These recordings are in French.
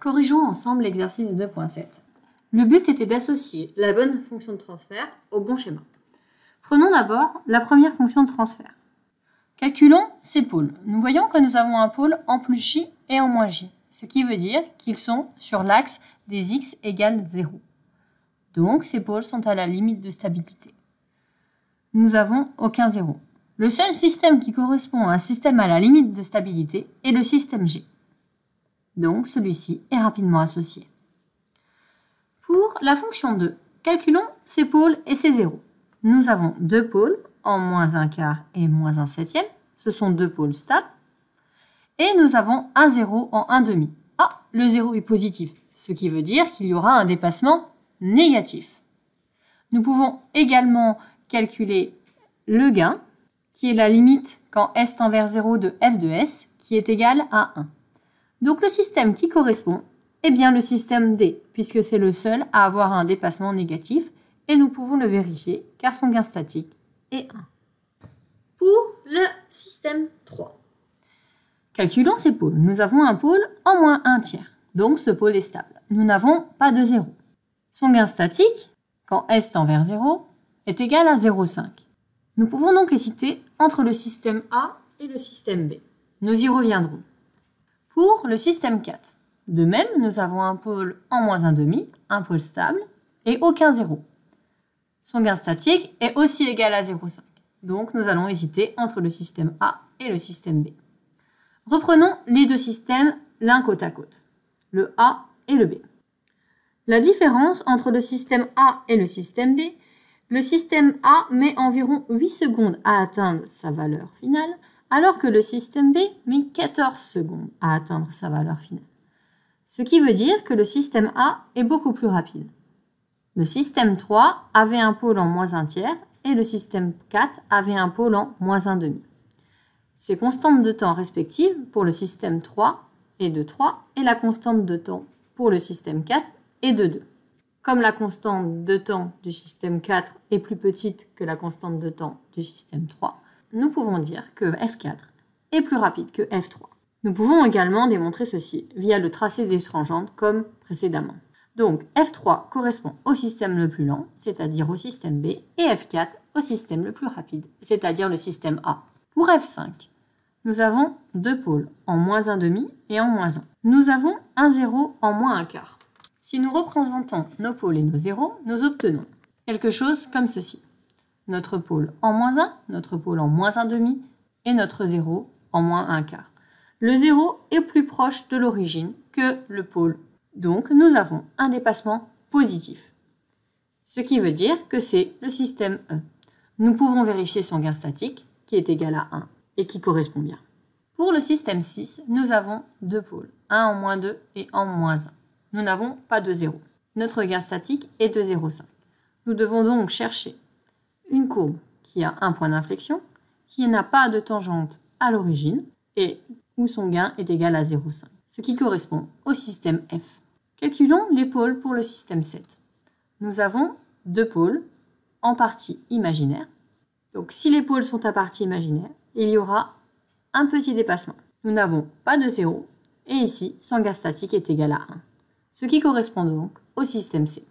Corrigeons ensemble l'exercice 2.7. Le but était d'associer la bonne fonction de transfert au bon schéma. Prenons d'abord la première fonction de transfert. Calculons ces pôles. Nous voyons que nous avons un pôle en plus j et en moins j, ce qui veut dire qu'ils sont sur l'axe des x égale 0. Donc, ces pôles sont à la limite de stabilité. Nous n'avons aucun 0. Le seul système qui correspond à un système à la limite de stabilité est le système G. Donc, celui-ci est rapidement associé. Pour la fonction 2, calculons ces pôles et ces zéros. Nous avons deux pôles en moins un quart et moins un septième. Ce sont deux pôles stables. Et nous avons un 0 en 1 demi. Ah, le 0 est positif, ce qui veut dire qu'il y aura un dépassement négatif. Nous pouvons également calculer le gain, qui est la limite quand S tend vers 0 de f de S, qui est égal à 1. Donc le système qui correspond est bien le système D, puisque c'est le seul à avoir un dépassement négatif, et nous pouvons le vérifier, car son gain statique est 1. Pour le système 3. Calculons ces pôles. Nous avons un pôle en moins 1 tiers, donc ce pôle est stable. Nous n'avons pas de 0. Son gain statique, quand S tend vers 0, est égal à 0,5. Nous pouvons donc hésiter entre le système A et le système B. Nous y reviendrons. Pour le système 4, de même, nous avons un pôle en moins 1 demi, un pôle stable, et aucun 0. Son gain statique est aussi égal à 0,5. Donc nous allons hésiter entre le système A et le système B. Reprenons les deux systèmes l'un côte à côte, le A et le B. La différence entre le système A et le système B, le système A met environ 8 secondes à atteindre sa valeur finale, alors que le système B met 14 secondes à atteindre sa valeur finale. Ce qui veut dire que le système A est beaucoup plus rapide. Le système 3 avait un pôle en moins 1 tiers et le système 4 avait un pôle en moins 1 demi. Ces constantes de temps respectives pour le système 3 est de 3 et la constante de temps pour le système 4 est de 2. Comme la constante de temps du système 4 est plus petite que la constante de temps du système 3, nous pouvons dire que F4 est plus rapide que F3. Nous pouvons également démontrer ceci via le tracé des tangentes comme précédemment. Donc F3 correspond au système le plus lent, c'est-à-dire au système B, et F4 au système le plus rapide, c'est-à-dire le système A. Pour F5, nous avons deux pôles en moins 1 demi et en moins 1. Nous avons un 0 en moins 1 quart. Si nous représentons nos pôles et nos zéros, nous obtenons quelque chose comme ceci. Notre pôle en moins 1, notre pôle en moins 1 demi et notre 0 en moins 1 quart. Le 0 est plus proche de l'origine que le pôle. Donc nous avons un dépassement positif. Ce qui veut dire que c'est le système E. Nous pouvons vérifier son gain statique qui est égal à 1 et qui correspond bien. Pour le système 6, nous avons deux pôles, un en moins 2 et en moins 1. Nous n'avons pas de 0. Notre gain statique est de 0,5. Nous devons donc chercher une courbe qui a un point d'inflexion, qui n'a pas de tangente à l'origine et où son gain est égal à 0,5, ce qui correspond au système F. Calculons les pôles pour le système 7. Nous avons deux pôles en partie imaginaire. Donc si les pôles sont à partie imaginaire, il y aura un petit dépassement. Nous n'avons pas de 0 et ici, son gain statique est égal à 1, ce qui correspond donc au système C.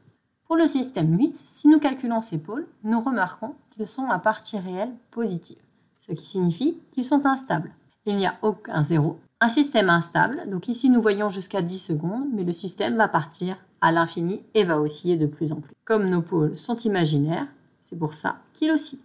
Pour le système 8, si nous calculons ces pôles, nous remarquons qu'ils sont à partie réelle positive, ce qui signifie qu'ils sont instables. Il n'y a aucun 0. Un système instable, donc ici nous voyons jusqu'à 10 secondes, mais le système va partir à l'infini et va osciller de plus en plus. Comme nos pôles sont imaginaires, c'est pour ça qu'il oscille.